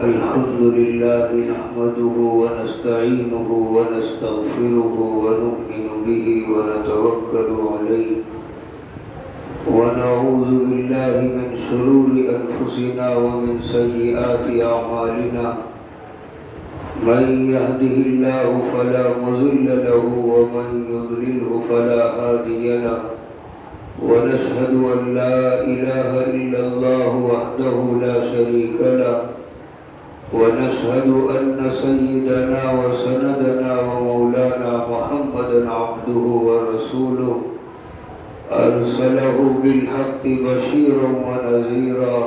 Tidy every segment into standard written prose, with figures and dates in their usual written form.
الحمد لله نحمده ونستعينه ونستغفره ونؤمن به ونتوكل عليه ونعوذ بالله من شرور أنفسنا ومن سيئات أعمالنا من يهده الله فلا مضل له ومن يضلله فلا هادي له ونشهد أن لا إله إلا الله وحده لا شريك له ونشهد أن سيدنا وسندنا ومولانا محمدا عبده ورسوله أرسله بالحق بشيرا ونذيرا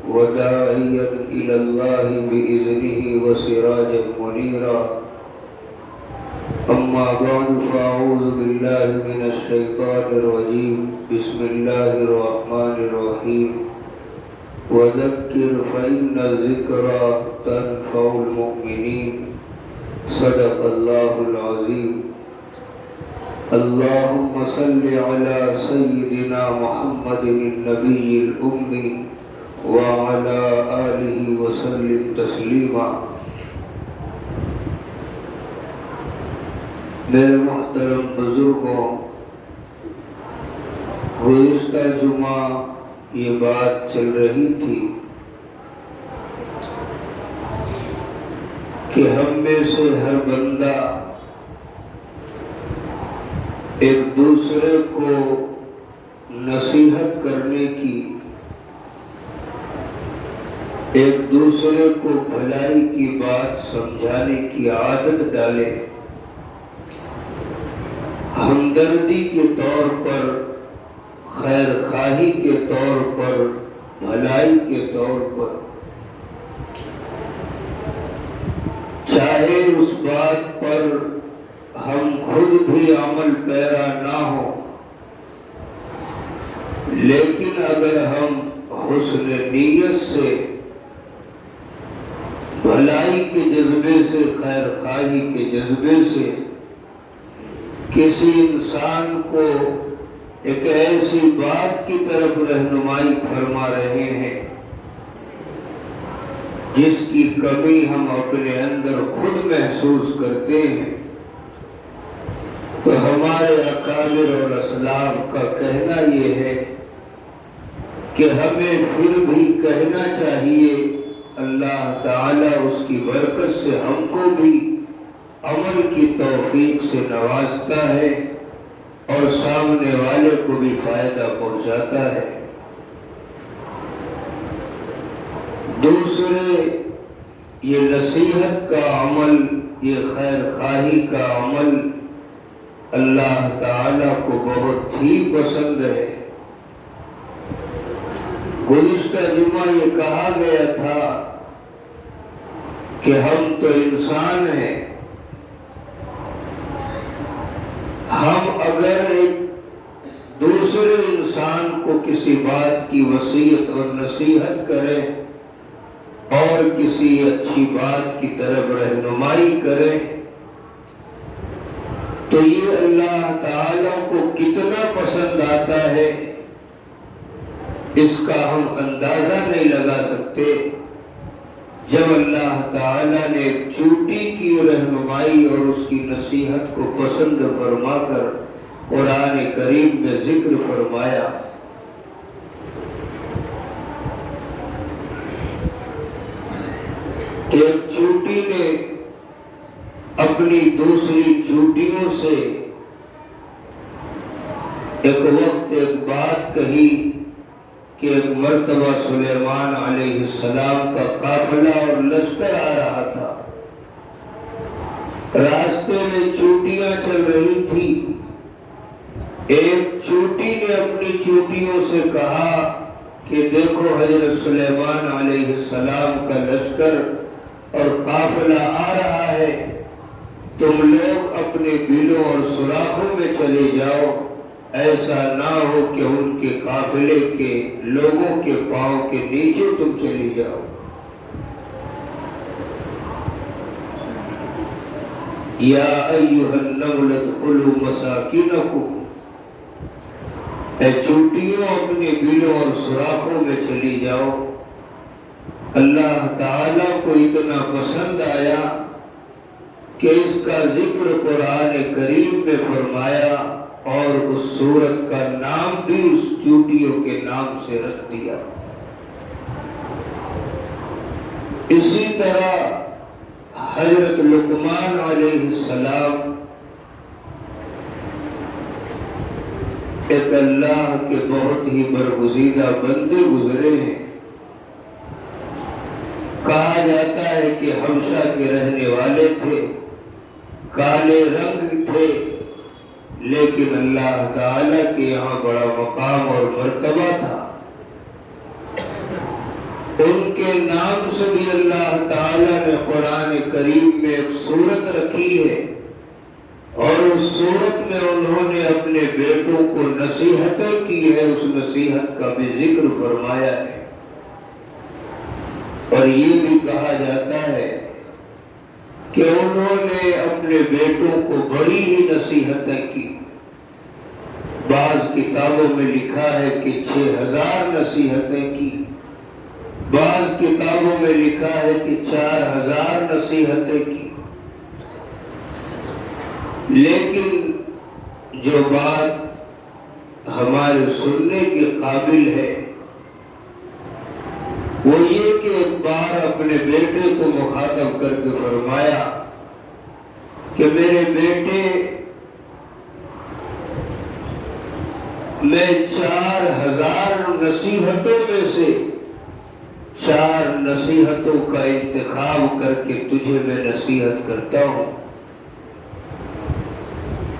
وداعيا إلى الله بإذنه وسراجا منيرا أما بعد فأعوذ بالله من الشيطان الرجيم بسم الله الرحمن الرحيم وذكر فإن الذكرى تنفع المؤمنين صدق الله العظيم اللهم صل على سيدنا محمد النبي الأمي وعلى آله وسلم تسليما میرے محترم بزرگوں، گزشتہ جمعہ یہ بات چل رہی تھی کہ ہم میں سے ہر بندہ ایک دوسرے کو نصیحت کرنے کی، ایک دوسرے کو بھلائی کی بات سمجھانے کی عادت ڈالے، ہمدردی کے طور پر، خیر خواہی کے طور پر، بھلائی کے طور پر، چاہے اس بات پر ہم خود بھی عمل پیرا نہ ہو، لیکن اگر ہم حسن نیت سے، بھلائی کے جذبے سے، خیر خواہی کے جذبے سے کسی انسان کو ایک ایسی بات کی طرف رہنمائی فرما رہے ہیں جس کی کمی ہم اپنے اندر خود محسوس کرتے ہیں، تو ہمارے اکابر اور اسلاف کا کہنا یہ ہے کہ ہمیں پھر بھی کہنا چاہیے، اللہ تعالیٰ اس کی برکت سے ہم کو بھی عمل کی توفیق سے نوازتا ہے اور سامنے والے کو بھی فائدہ پہنچاتا ہے۔ دوسرے، یہ نصیحت کا عمل، یہ خیر خواہی کا عمل اللہ تعالیٰ کو بہت ہی پسند ہے۔ گزشتہ جمعہ یہ کہا گیا تھا کہ ہم تو انسان ہیں، ہم اگر ایک دوسرے انسان کو کسی بات کی وصیت اور نصیحت کریں اور کسی اچھی بات کی طرف رہنمائی کریں تو یہ اللہ تعالیٰ کو کتنا پسند آتا ہے، اس کا ہم اندازہ نہیں لگا سکتے۔ جب اللہ تعالیٰ نے ایک چوٹی کی رہنمائی اور اس کی نصیحت کو پسند فرما کر قرآن کریم میں ذکر فرمایا، کہ ایک چوٹی نے اپنی دوسری چوٹیوں سے ایک وقت ایک بات کہی کہ ایک مرتبہ سلیمان علیہ السلام کا قافلہ اور لشکر آ رہا تھا، راستے میں چوٹیاں چل رہی تھی، ایک چوٹی نے اپنی چوٹیوں سے کہا کہ دیکھو حضرت سلیمان علیہ السلام کا لشکر اور قافلہ آ رہا ہے، تم لوگ اپنے بلوں اور سوراخوں میں چلے جاؤ، ایسا نہ ہو کہ ان کے قافلے کے لوگوں کے پاؤں کے نیچے تم چلی جاؤ۔ یا ایھا النمل ادخلوا مساکنکم، اے چوٹیوں اپنے بلوں اور سوراخوں میں چلی جاؤ۔ اللہ تعالیٰ کو اتنا پسند آیا کہ اس کا ذکر قرآن کریم میں فرمایا اور اس سورت کا نام بھی اس چوٹیوں کے نام سے رکھ دیا۔ اسی طرح حضرت لقمان علیہ السلام ایک اللہ کے بہت ہی برگزیدہ بندے گزرے ہیں۔ کہا جاتا ہے کہ حبشہ کے رہنے والے تھے، کالے رنگ تھے، لیکن اللہ تعالیٰ کے یہاں بڑا مقام اور مرتبہ تھا۔ ان کے نام سے بھی اللہ تعالیٰ نے قرآن کریم میں ایک سورت رکھی ہے، اور اس سورت میں انہوں نے اپنے بیٹوں کو نصیحتیں کی ہے، اس نصیحت کا بھی ذکر فرمایا ہے۔ اور یہ بھی کہا جاتا ہے کہ انہوں نے اپنے بیٹوں کو بڑی ہی نصیحتیں کی۔ بعض کتابوں میں لکھا ہے کہ 6000 نصیحتیں کی، بعض کتابوں میں لکھا ہے کہ 4000 نصیحتیں کی۔ لیکن جو بات ہمارے سننے کے قابل ہے وہ یہ کہ ایک بار اپنے بیٹے کو مخاطب کر کے فرمایا کہ میرے بیٹے، میں 4000 نصیحتوں میں سے 4 نصیحتوں کا انتخاب کر کے تجھے میں نصیحت کرتا ہوں۔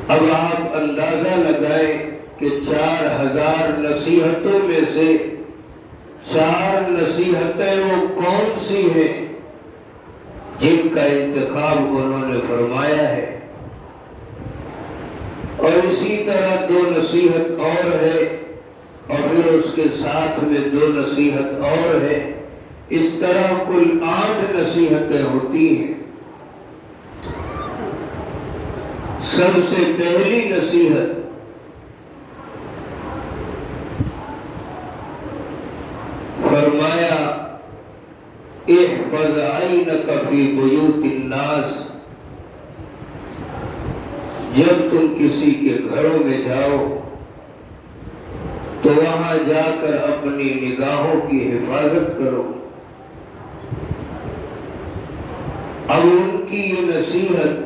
اب آپ اندازہ لگائیں کہ 4000 نصیحتوں میں سے 4 نصیحتیں وہ کون سی ہیں جن کا انتخاب انہوں نے فرمایا ہے؟ اور اسی طرح 2 نصیحت اور ہے، اور پھر اس کے ساتھ میں 2 نصیحت اور ہے۔ اس طرح کل 8 نصیحتیں ہوتی ہیں۔ سب سے پہلی نصیحت فرمایا احفظ عینک فی بیوت الناس، جب تم کسی کے گھروں میں جاؤ تو وہاں جا کر اپنی نگاہوں کی حفاظت کرو۔ اب ان کی یہ نصیحت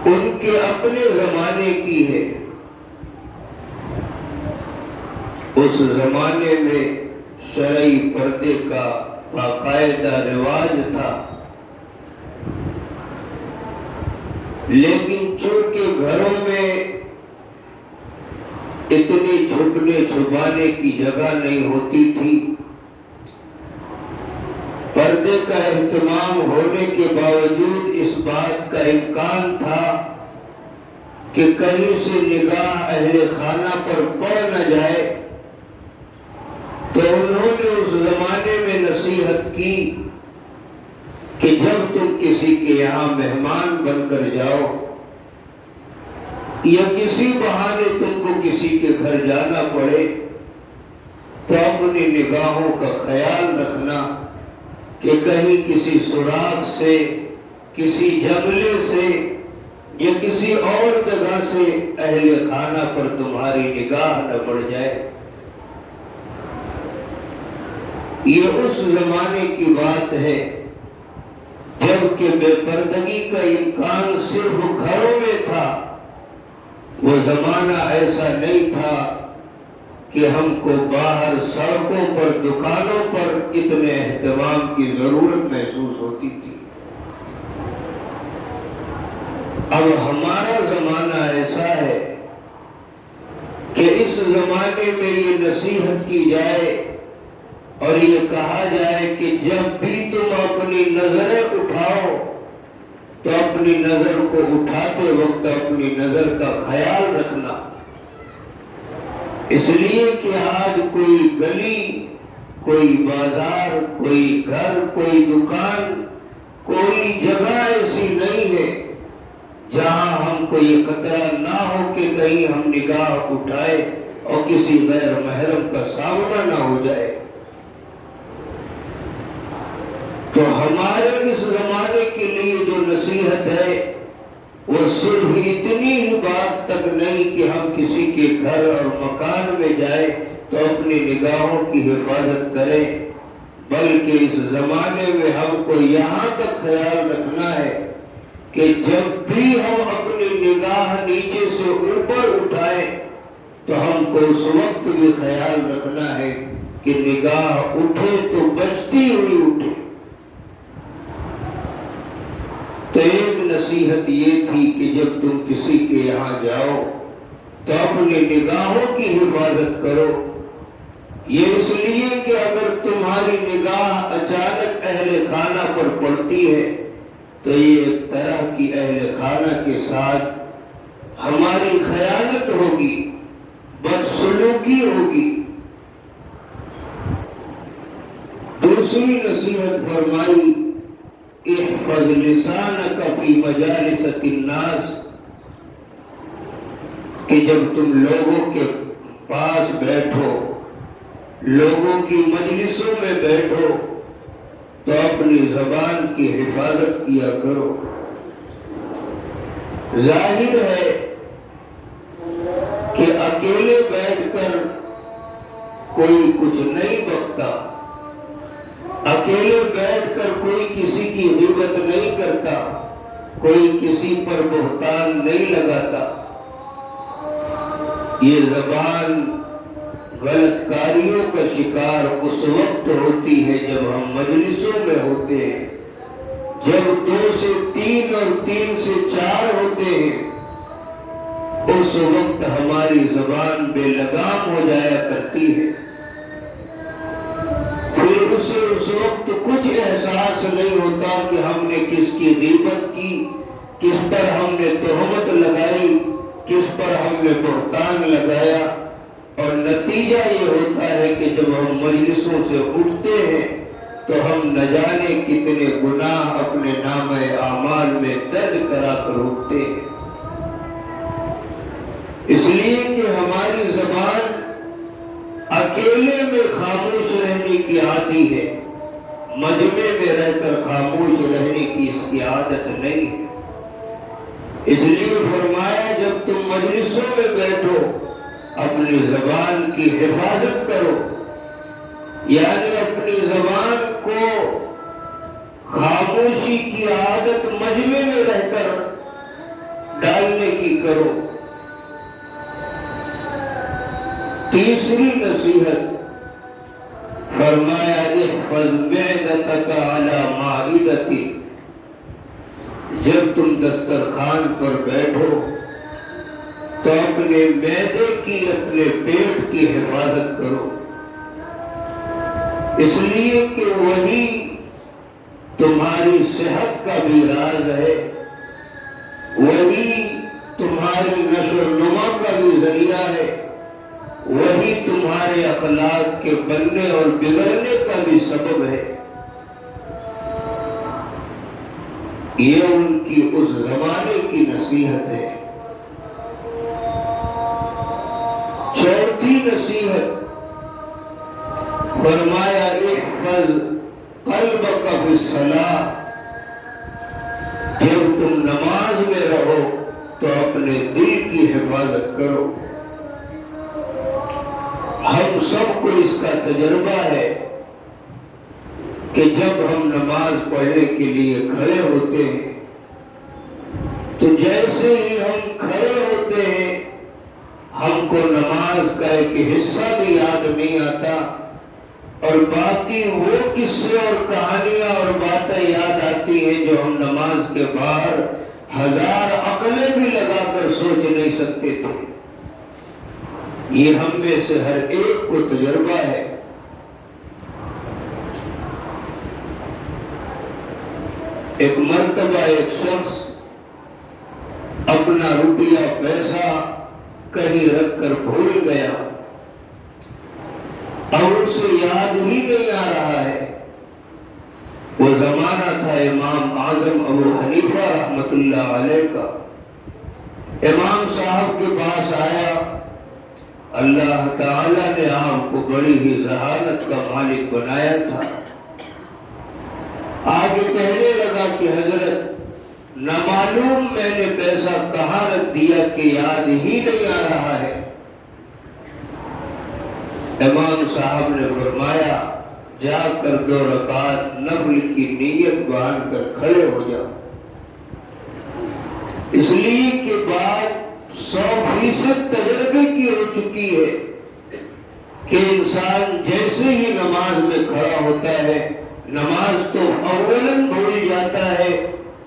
ان کے اپنے زمانے کی ہے۔ اس زمانے میں شرعی پردے کا باقاعدہ رواج تھا، لیکن چونکہ گھروں میں اتنی چھپنے چھپانے کی جگہ نہیں ہوتی تھی، پردے کا اہتمام ہونے کے باوجود اس بات کا امکان تھا کہ کہیں سے نگاہ اہل خانہ پر پڑ نہ جائے، تو انہوں نے اس زمانے میں نصیحت کی کہ جب تم کسی کے یہاں مہمان بن کر جاؤ یا کسی بہانے تم کو کسی کے گھر جانا پڑے تو اپنی نگاہوں کا خیال رکھنا کہ کہیں کسی سوراخ سے، کسی جنگلے سے یا کسی اور جگہ سے اہل خانہ پر تمہاری نگاہ نہ پڑ جائے۔ یہ اس زمانے کی بات ہے جبکہ بے پردگی کا امکان صرف گھروں میں تھا۔ وہ زمانہ ایسا نہیں تھا کہ ہم کو باہر سڑکوں پر، دکانوں پر اتنے اہتمام کی ضرورت محسوس ہوتی تھی۔ اب ہمارا زمانہ ایسا ہے کہ اس زمانے میں یہ نصیحت کی جائے اور یہ کہا جائے کہ جب بھی تم اپنی نظریں اٹھاؤ تو اپنی نظر کو اٹھاتے وقت اپنی نظر کا خیال رکھنا، اس لیے کہ آج کوئی گلی، کوئی بازار، کوئی گھر، کوئی دکان، کوئی جگہ ایسی نہیں ہے جہاں ہم کو یہ خطرہ نہ ہو کہ کہیں ہم نگاہ اٹھائے اور کسی غیر محرم کا سامنا نہ ہو جائے۔ تو ہمارے اس زمانے کے لیے جو نصیحت ہے وہ صرف اتنی ہی بات تک نہیں کہ ہم کسی کے گھر اور مکان میں جائیں تو اپنی نگاہوں کی حفاظت کریں، بلکہ اس زمانے میں ہم کو یہاں تک خیال رکھنا ہے کہ جب بھی ہم اپنی نگاہ نیچے سے اوپر اٹھائیں تو ہم کو اس وقت بھی خیال رکھنا ہے کہ نگاہ اٹھے تو بچتی ہوئی اٹھے۔ تو ایک نصیحت یہ تھی کہ جب تم کسی کے یہاں جاؤ تو اپنی نگاہوں کی حفاظت کرو، یہ اس لیے کہ اگر تمہاری نگاہ اچانک اہل خانہ پر پڑتی ہے تو یہ ایک طرح کی اہل خانہ کے ساتھ ہماری خیانت ہوگی، بدسلوکی ہوگی۔ دوسری نصیحت فرمائی احفظ لسانک فی مجالس الناس، کہ جب تم لوگوں کے پاس بیٹھو، لوگوں کی مجلسوں میں بیٹھو تو اپنی زبان کی حفاظت کیا کرو۔ ظاہر ہے کہ اکیلے بیٹھ کر کوئی کچھ نہیں بکتا، اکیلے بیٹھ کر کوئی کسی کی غیبت نہیں کرتا، کوئی کسی پر بہتان نہیں لگاتا۔ یہ زبان غلط کاریوں کا شکار اس وقت ہوتی ہے جب ہم مجلسوں میں ہوتے ہیں، جب 2 سے 3 اور 3 سے 4 ہوتے ہیں، اس وقت ہماری زبان بے لگام ہو جایا کرتی ہے، پھر اسے اس وقت کچھ احساس نہیں ہوتا کہ ہم نے کس کی غیبت کی، کس پر ہم نے تہمت لگائی، کس پر ہم نے بہتان لگایا، اور نتیجہ یہ ہوتا ہے کہ جب ہم مجلسوں سے اٹھتے ہیں تو ہم نہ جانے کتنے گناہ اپنے نامہ اعمال میں درج کرا کر اٹھتے ہیں، اس لیے کہ ہماری زبان اکیلے میں خاموش رہنے کی عادی ہے، مجمع میں رہ کر خاموش رہنے کی اس کی عادت نہیں ہے۔ اس لیے فرمایا جب تم مجلسوں میں بیٹھو اپنی زبان کی حفاظت کرو، یعنی اپنی زبان کو خاموشی کی عادت مجمع میں رہ کر ڈالنے کی کرو۔ تیسری نصیحت فرمایا احفظ معدتک علی مائدۃ، جب تم دسترخوان پر بیٹھو تو اپنے معدے کی، اپنے پیٹ کی حفاظت کرو، اس لیے کہ وہی تمہاری صحت کا بھی راز ہے، وہی تمہاری نشو و نما کا بھی ذریعہ ہے، وہی تمہارے اخلاق کے بننے اور بگڑنے کا بھی سبب ہے۔ یہ ان کی اس زمانے کی نصیحت ہے۔ چوتھی نصیحت فرمایا احفظ قلبک فی الصلاۃ، جب تم نماز میں رہو تو اپنے دل کی حفاظت کرو۔ ہم سب کو اس کا تجربہ ہے کہ جب ہم نماز پڑھنے کے لیے کھڑے ہوتے ہیں تو جیسے ہی ہم کھڑے ہوتے ہیں ہم کو نماز کا ایک حصہ بھی یاد نہیں آتا، اور باقی وہ قصے اور کہانیاں اور باتیں یاد آتی ہیں جو ہم نماز کے باہر 1000 عقلیں بھی لگا کر سوچ نہیں سکتے تھے۔ یہ ہم میں سے ہر ایک کو تجربہ ہے۔ ایک مرتبہ ایک شخص اپنا روپیہ پیسہ کہیں رکھ کر بھول گیا، اور اسے یاد ہی نہیں آ رہا ہے۔ وہ زمانہ تھا امام اعظم ابو حنیفہ رحمۃ اللہ علیہ کا۔ امام صاحب کے پاس آیا، اللہ تعالیٰ نے آپ کو بڑی ہی ذہانت کا مالک بنایا تھا، آگے کہنے لگا کہ حضرت نہ معلوم میں نے پیسہ کہاں رکھ دیا کہ یاد ہی نہیں آ رہا ہے۔ امام صاحب نے فرمایا جا کر 2 رکعت نفل کی نیت باندھ کر کھڑے ہو جاؤ، اس لیے کہ بات 100% تجربے کی ہو چکی ہے کہ انسان جیسے ہی نماز میں کھڑا ہوتا ہے نماز تو اولاً بھول جاتا ہے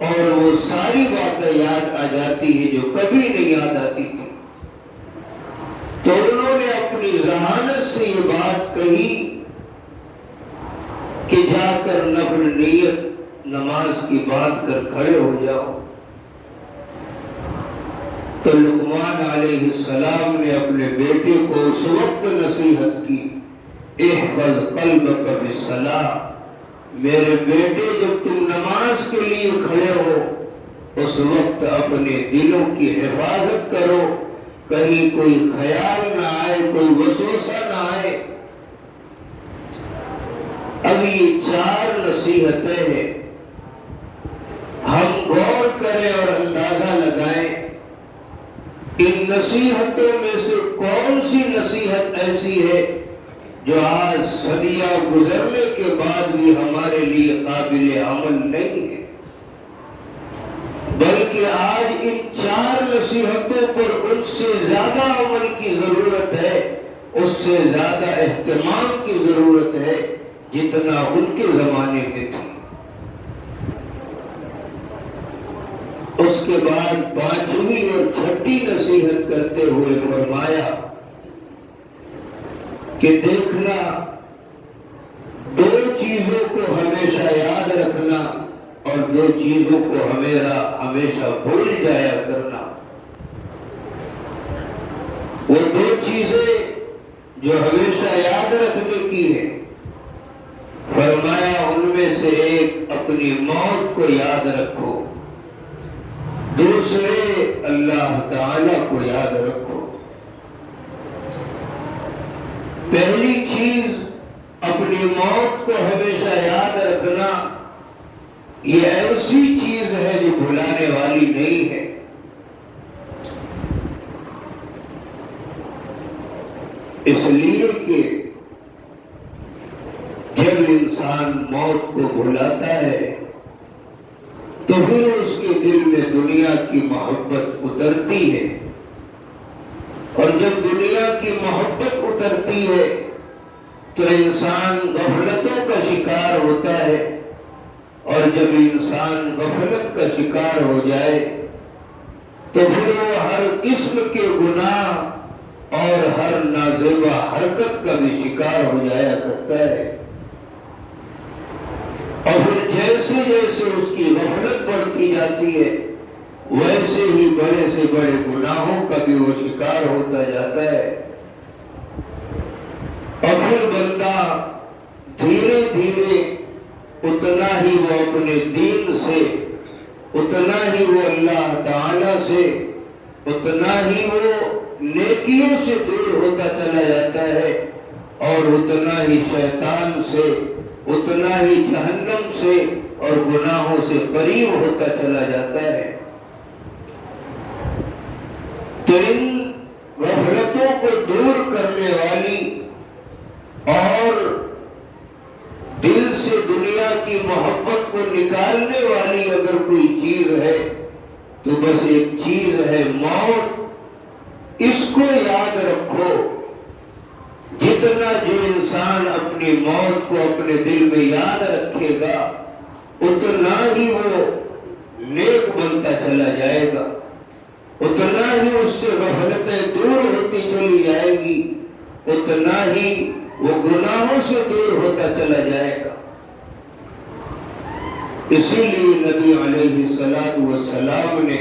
اور وہ ساری باتیں یاد آ جاتی ہے جو کبھی نہیں یاد آتی تھی۔ تو انہوں نے اپنی ذہانت سے یہ بات کہی کہ جا کر نفل نیت نماز کی باندھ کر کھڑے ہو جاؤ۔ تو لقمان علیہ السلام نے اپنے بیٹے کو اس وقت نصیحت کی، احفظ قلبک فی الصلاۃ، میرے بیٹے جب تم نماز کے لیے کھڑے ہو اس وقت اپنے دلوں کی حفاظت کرو، کہیں کوئی خیال نہ آئے، کوئی وسوسہ نہ آئے۔ اب یہ 4 نصیحتیں ہیں، ہم غور کریں اور اندازہ لگائیں ان نصیحتوں میں سے کون سی نصیحت ایسی ہے جو آج صدیاں گزرنے کے بعد بھی ہمارے لیے قابل عمل نہیں ہے، بلکہ آج ان 4 نصیحتوں پر ان سے زیادہ عمل کی ضرورت ہے، اس سے زیادہ اہتمام کی ضرورت ہے جتنا ان کے زمانے میں تھی۔ اس کے بعد 5ویں اور 6ٹھی نصیحت کرتے ہوئے فرمایا کہ دیکھنا 2 چیزوں کو ہمیشہ یاد رکھنا اور 2 چیزوں کو ہمیشہ بھول جایا کرنا۔ وہ 2 چیزیں جو ہمیشہ یاد رکھنے کی ہیں، فرمایا ان میں سے ایک اپنی موت کو یاد رکھو، دوسرے اللہ تعالی کو یاد رکھو۔ پہلی چیز اپنی موت کو ہمیشہ یاد رکھنا، یہ ایسی چیز ہے جو بھلانے والی نہیں ہے۔ اس لیے کہ جب انسان موت کو بھلاتا ہے تو پھر اس کے دل میں دنیا کی محبت اترتی ہے، اور جب دنیا کی محبت اترتی ہے تو انسان غفلتوں کا شکار ہوتا ہے، اور جب انسان غفلت کا شکار ہو جائے تو پھر وہ ہر قسم کے گناہ اور ہر نازیبا حرکت کا بھی شکار ہو جایا کرتا ہے، اور پھر جیسے جیسے اس کی غفلت بڑھتی جاتی ہے ویسے ہی بڑے سے بڑے گناہوں کا بھی وہ شکار ہوتا جاتا ہے، اور پھر بندہ دھیرے دھیرے اتنا ہی وہ اپنے دین سے، اتنا ہی وہ اللہ تعالی سے، اتنا ہی وہ نیکیوں سے دور ہوتا چلا جاتا ہے، اور اتنا ہی شیطان سے، اتنا ہی جہنم سے اور گناہوں سے قریب ہوتا چلا جاتا ہے۔ تو ان غفلتوں کو دور کرنے والی اور دل سے دنیا کی محبت کو نکالنے والی اگر کوئی چیز ہے تو بس ایک چیز ہے موت۔ اس کو یاد رکھو، جتنا جو انسان اپنی موت کو اپنے دل میں یاد رکھے گا اتنا ہی وہ نیک بنتا چلا جائے گا، اتنا ہی اس سے غفلتیں دور ہوتی چلی جائے گی، اتنا ہی وہ گناہوں سے دور ہوتا چلا جائے گا۔ اسی لیے نبی علیہ السلام نے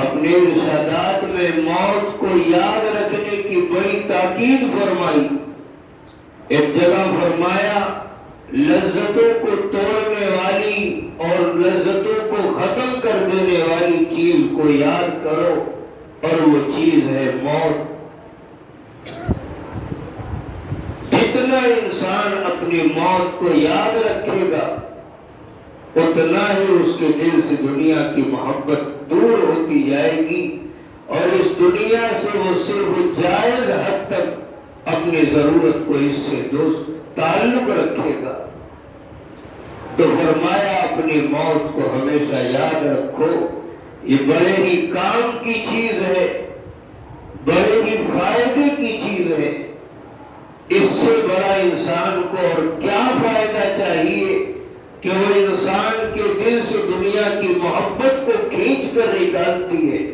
اپنے ارشادات میں موت کو یاد رکھنے کی بڑی تاکید فرمائی۔ ایک جگہ فرمایا لذتوں کو توڑنے والی اور لذتوں کو ختم کر دینے والی چیز کو یاد کرو، اور وہ چیز ہے موت۔ جتنا انسان اپنی موت کو یاد رکھے گا اتنا ہی اس کے دل سے دنیا کی محبت دور ہوتی جائے گی، اور اس دنیا سے وہ صرف جائز حد تک اپنی ضرورت کو اس سے دوست تعلق رکھے گا۔ تو فرمایا اپنی موت کو ہمیشہ یاد رکھو، یہ بڑے ہی کام کی چیز ہے، بڑے ہی فائدے کی چیز ہے۔ اس سے بڑا انسان کو اور کیا فائدہ چاہیے کہ وہ انسان کے دل سے دنیا کی محبت کو کھینچ کر نکالتی ہے۔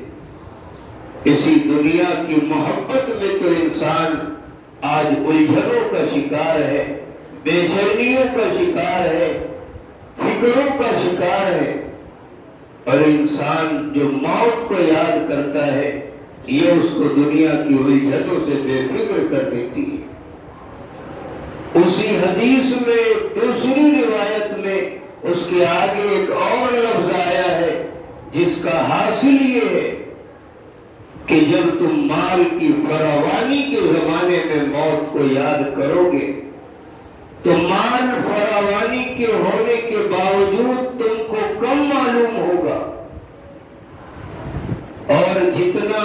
اسی دنیا کی محبت میں تو انسان آج الجھنوں کا شکار ہے، بے چینیوں کا شکار ہے، فکروں کا شکار ہے۔ اور انسان جو موت کو یاد کرتا ہے، یہ اس کو دنیا کی الجھنوں سے بے فکر کر دیتی ہے۔ اسی حدیث میں دوسری روایت میں اس کے آگے ایک اور لفظ آیا ہے جس کا حاصل یہ ہے کہ جب تم مال کی فراوانی کے زمانے میں موت کو یاد کرو گے تو مال فراوانی کے ہونے کے باوجود تم کو کم معلوم ہوگا، اور جتنا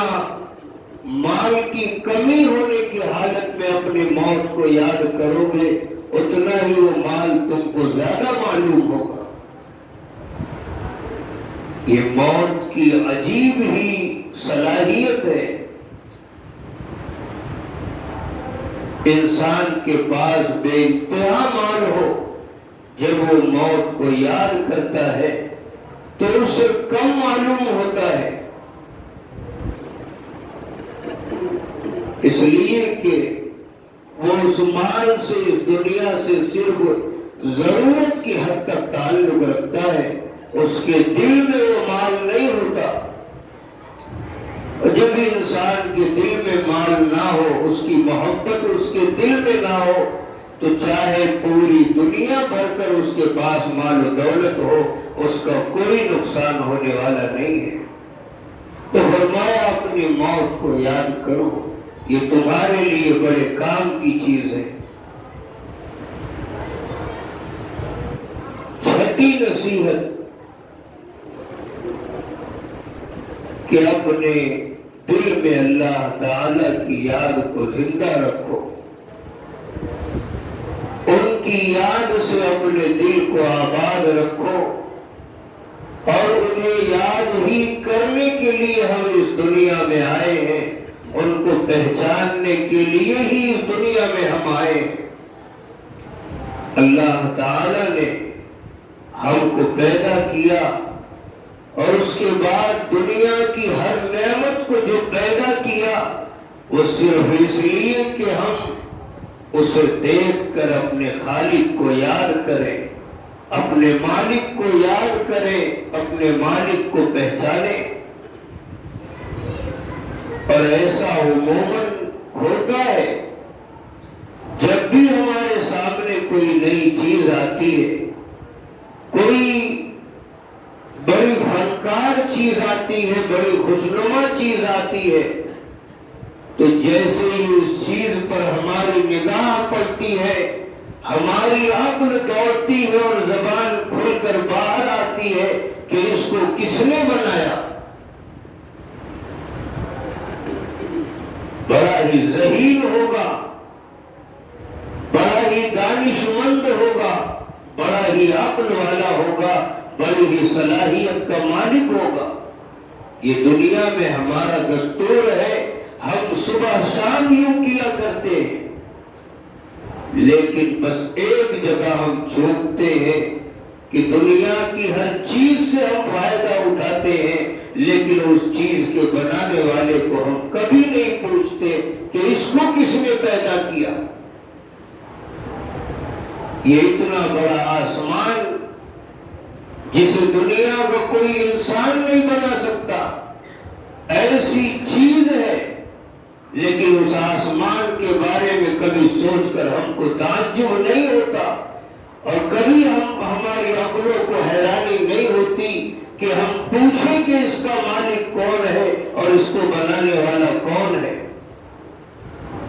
مال کی کمی ہونے کی حالت میں اپنی موت کو یاد کرو گے اتنا ہی وہ مال تم کو زیادہ معلوم ہوگا۔ یہ موت کی عجیب ہی صلاحیت ہے۔ انسان کے پاس بے انتہا مال ہو، جب وہ موت کو یاد کرتا ہے تو اسے کم معلوم ہوتا ہے، اس لیے کہ وہ اس مال سے اس دنیا سے صرف ضرورت کی حد تک تعلق رکھتا ہے، اس کے دل میں وہ مال نہیں ہوتا۔ اور جب انسان کے دل میں مال نہ ہو، اس کی محبت اس کے دل میں نہ ہو، تو چاہے پوری دنیا بھر کر اس کے پاس مال و دولت ہو، اس کا کوئی نقصان ہونے والا نہیں ہے۔ تو فرمایا اپنی موت کو یاد کرو، یہ تمہارے لیے بڑے کام کی چیز ہے۔ چھٹی نصیحت کہ اپنے دل میں اللہ تعالی کی یاد کو زندہ رکھو، ان کی یاد سے اپنے دل کو آباد رکھو، اور انہیں یاد ہی کرنے کے لیے ہم اس دنیا میں آئے ہیں، ان کو پہچاننے کے لیے ہی اس دنیا میں ہم آئے ہیں۔ اللہ تعالی نے ہم کو پیدا کیا، اور اس کے بعد دنیا کی ہر نعمت کو جو پیدا کیا وہ صرف اس لیے کہ ہم اسے دیکھ کر اپنے خالق کو یاد کریں، اپنے مالک کو یاد کریں، اپنے مالک کو پہچانیں۔ اور ایسا عموماً ہوتا ہے جب بھی ہمارے سامنے کوئی نئی چیز آتی ہے، کوئی بڑی فنکار چیز آتی ہے، بڑی خوشنما چیز آتی ہے، تو جیسے ہی اس چیز پر ہماری نگاہ پڑتی ہے، ہماری عقل دوڑتی ہے اور زبان کھل کر باہر آتی ہے کہ اس کو کس نے بنایا۔ بڑا ہی ذہین ہوگا، بڑا ہی دانش مند ہوگا، بڑا ہی عقل والا ہوگا، بڑی ہی صلاحیت کا مالک ہوگا۔ یہ دنیا میں ہمارا دستور ہے، ہم صبح شام یوں کیا کرتے ہیں، لیکن بس ایک جگہ ہم چوکتے ہیں کہ دنیا کی ہر چیز سے ہم فائدہ اٹھاتے ہیں، لیکن اس چیز کے بنانے والے کو ہم کبھی نہیں پوچھتے کہ اس کو کس نے پیدا کیا۔ یہ اتنا بڑا آسمان جسے دنیا کا کوئی انسان نہیں بنا سکتا، ایسی چیز ہے، لیکن اس آسمان کے بارے میں کبھی سوچ کر ہم کو تعجب نہیں ہوتا، اور کبھی ہماری عقلوں کو حیرانی نہیں ہوتی کہ ہم پوچھیں کہ اس کا مالک کون ہے اور اس کو بنانے والا کون ہے۔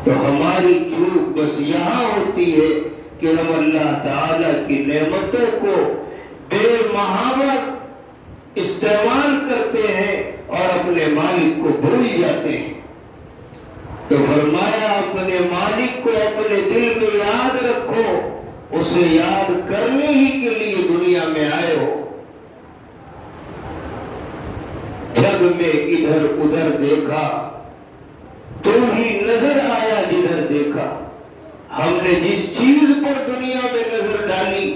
تو ہماری چوک بس یہاں ہوتی ہے کہ ہم اللہ تعالی کی نعمتوں کو بے اپنے مالک کو بھول جاتے ہیں۔ تو فرمایا اپنے مالک کو اپنے دل میں یاد رکھو، اسے یاد کرنے ہی کے لیے دنیا میں آئے ہو۔ جگ میں ادھر ادھر دیکھا تو ہی نظر آیا جدھر دیکھا۔ ہم نے جس چیز پر دنیا میں نظر ڈالی،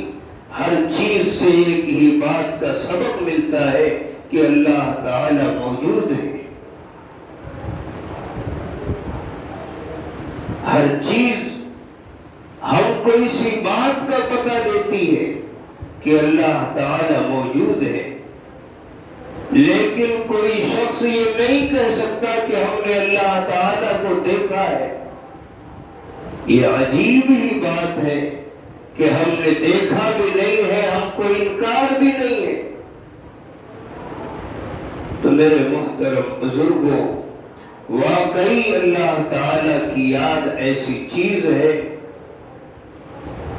ہر چیز سے ایک ہی بات کا سبق ملتا ہے کہ اللہ تعالی موجود ہے۔ ہر چیز ہم کو اسی بات کا پتہ دیتی ہے کہ اللہ تعالی موجود ہے، لیکن کوئی شخص یہ نہیں کہہ سکتا کہ ہم نے اللہ تعالی کو دیکھا ہے۔ یہ عجیب ہی بات ہے کہ ہم نے دیکھا بھی نہیں ہے، ہم کو انکار بھی نہیں ہے۔ تو میرے محترم بزرگوں، واقعی اللہ تعالی کی یاد ایسی چیز ہے،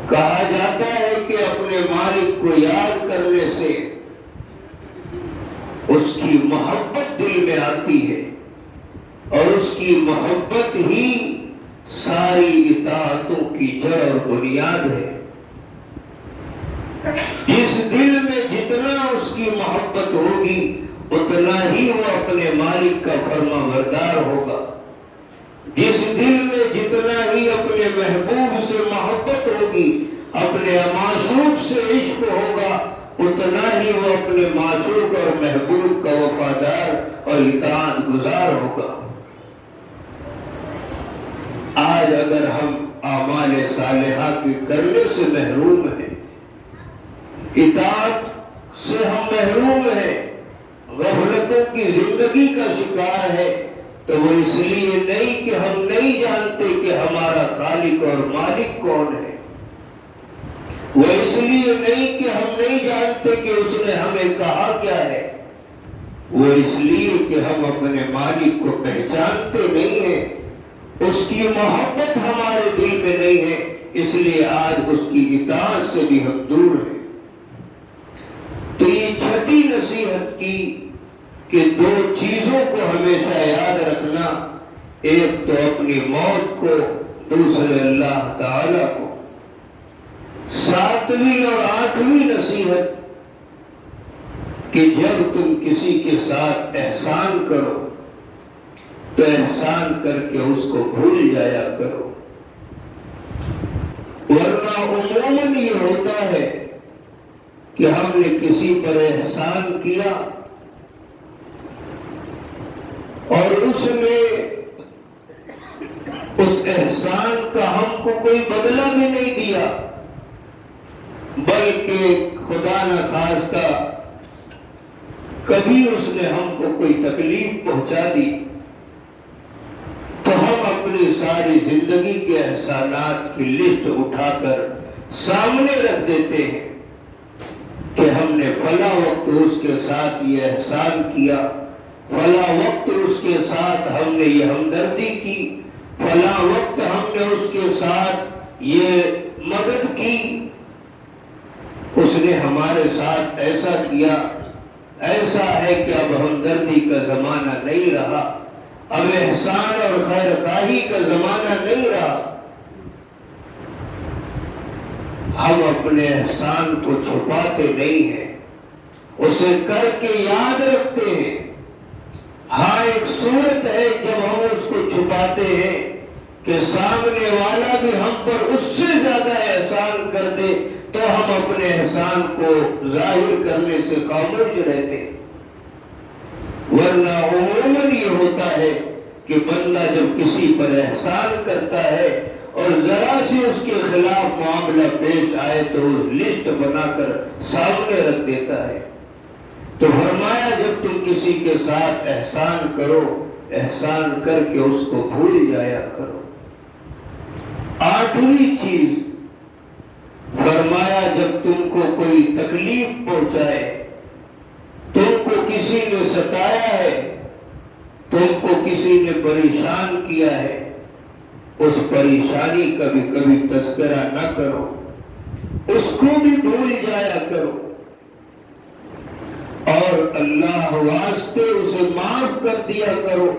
کہا جاتا ہے کہ اپنے مالک کو یاد کرنے سے اس کی محبت دل میں آتی ہے، اور اس کی محبت ہی ساری اطاعتوں کی جڑ اور بنیاد ہے۔ جس دل میں جتنا اس کی محبت ہوگی، اتنا ہی وہ اپنے مالک کا فرما بردار ہوگا۔ جس دل میں جتنا ہی اپنے محبوب سے محبت ہوگی، اپنے معشوق سے عشق ہوگا، اتنا ہی وہ اپنے معشوق اور محبوب کا وفادار اور اطاعت گزار ہوگا۔ آج اگر ہم اعمال صالحہ کے کرنے سے محروم ہیں، اطاعت سے ہم محروم ہیں، غفلتوں کی زندگی کا شکار ہے، تو وہ اس لیے نہیں کہ ہم نہیں جانتے کہ ہمارا خالق اور مالک کون ہے، وہ اس لیے نہیں کہ ہم نہیں جانتے کہ اس نے ہمیں کہا کیا ہے، وہ اس لیے کہ ہم اپنے مالک کو پہچانتے نہیں ہیں، اس کی محبت ہمارے دل میں نہیں ہے، اس لیے آج اس کی اطاعت سے بھی ہم دور ہیں۔ تو یہ چھٹی نصیحت کی کہ دو چیزوں کو ہمیشہ یاد رکھنا، ایک تو اپنی موت کو، دوسرے اللہ تعالی کو۔ ساتویں اور آٹھویں نصیحت کہ جب تم کسی کے ساتھ احسان کرو تو احسان کر کے اس کو بھول جایا کرو، ورنہ عموماً یہ ہوتا ہے کہ ہم نے کسی پر احسان کیا اور اس میں اس احسان کا ہم کو کوئی بدلہ بھی نہیں دیا، بلکہ خدا نخواستہ کبھی اس نے ہم کو کوئی تکلیف پہنچا دی، تو ہم اپنی ساری زندگی کے احسانات کی لسٹ اٹھا کر سامنے رکھ دیتے ہیں کہ ہم نے فلاں وقت اس کے ساتھ یہ احسان کیا، فلاں وقت اس کے ساتھ ہم نے یہ ہمدردی کی، فلاں وقت ہم نے اس کے ساتھ یہ مدد کی، اس نے ہمارے ساتھ ایسا کیا۔ ایسا ہے کہ اب ہمدردی کا زمانہ نہیں رہا، اب احسان اور خیر خواہی کا زمانہ نہیں رہا۔ ہم اپنے احسان کو چھپاتے نہیں ہیں، اسے کر کے یاد رکھتے ہیں۔ ہاں ایک صورت ہے جب ہم اس کو چھپاتے ہیں کہ سامنے والا بھی ہم پر اس سے زیادہ احسان کر دے تو ہم اپنے احسان کو ظاہر کرنے سے خاموش رہتے ہیں، ورنہ عموماً یہ ہوتا ہے کہ بندہ جب کسی پر احسان کرتا ہے اور ذرا سی اس کے خلاف معاملہ پیش آئے تو لسٹ بنا کر سامنے رکھ دیتا ہے۔ تو فرمایا جب تم کسی کے ساتھ احسان کرو، احسان کر کے اس کو بھول جایا کرو۔ آٹھویں چیز فرمایا جب تم کو کوئی تکلیف پہنچائے، تم کو کسی نے ستایا ہے، تم کو کسی نے پریشان کیا ہے، اس پریشانی کا بھی کبھی تذکرہ نہ کرو، اس کو بھی بھول جایا کرو، اور اللہ واسطے اسے معاف کر دیا کرو،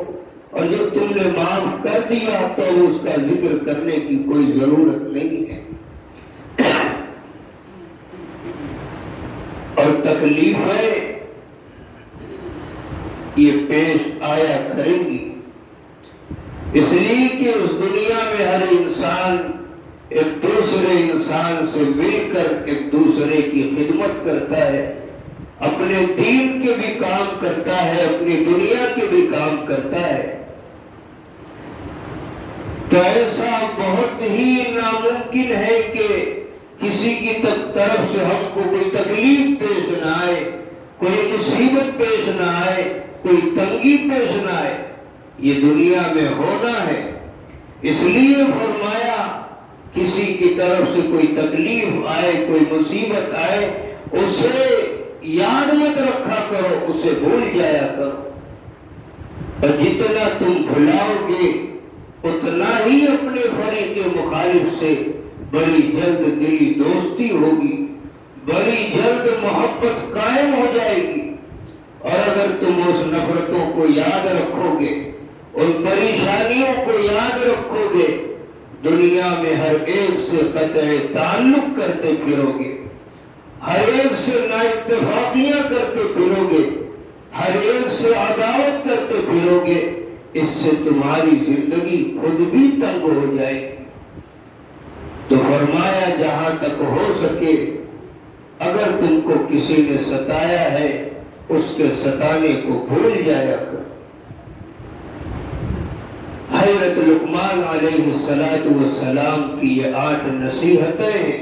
اور جب تم نے معاف کر دیا تو اس کا ذکر کرنے کی کوئی ضرورت نہیں ہے۔ اور تکلیفیں یہ پیش آیا کریں گی، اس لیے کہ اس دنیا میں ہر انسان ایک دوسرے انسان سے مل کر ایک دوسرے کی خدمت کرتا ہے، اپنے دین کے بھی کام کرتا ہے، اپنی دنیا کے بھی کام کرتا ہے۔ تو ایسا بہت ہی ناممکن ہے کہ کسی کی طرف سے ہم کو کوئی تکلیف پیش نہ آئے، کوئی مصیبت پیش نہ آئے، کوئی تنگی پیش نہ آئے۔ یہ دنیا میں ہونا ہے، اس لیے فرمایا کسی کی طرف سے کوئی تکلیف آئے، کوئی مصیبت آئے، اسے یاد مت رکھا کرو، اسے بھول جایا کرو۔ اور جتنا تم بھلاؤ گے اتنا ہی اپنے فریق مخالف سے بڑی جلد دلی دوستی ہوگی، بڑی جلد محبت قائم ہو جائے گی۔ اور اگر تم اس نفرتوں کو یاد رکھو گے، ان پریشانیوں کو یاد رکھو گے، دنیا میں ہر ایک سے قطع تعلق کرتے پھرو گے، ہر ایک سے نا اتفاقیاں کرتے پھرو گے، ہر ایک سے عداوت کرتے پھرو گے، اس سے تمہاری زندگی خود بھی تنگ ہو جائے گی۔ تو فرمایا جہاں تک ہو سکے اگر تم کو کسی نے ستایا ہے اس کے ستانے کو بھول جایا کر۔ حضرت لقمان علیہ السلام کی یہ 8 نصیحتیں ہیں،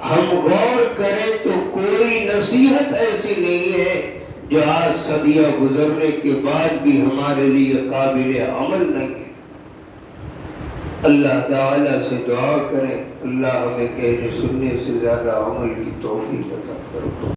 ہم غور کریں تو کوئی نصیحت ایسی نہیں ہے جو آج صدیاں گزرنے کے بعد بھی ہمارے لیے قابل عمل نہیں ہے۔ اللہ تعالیٰ سے دعا کریں اللہ ہمیں کہنے سننے سے زیادہ عمل کی توفیق عطا کرے۔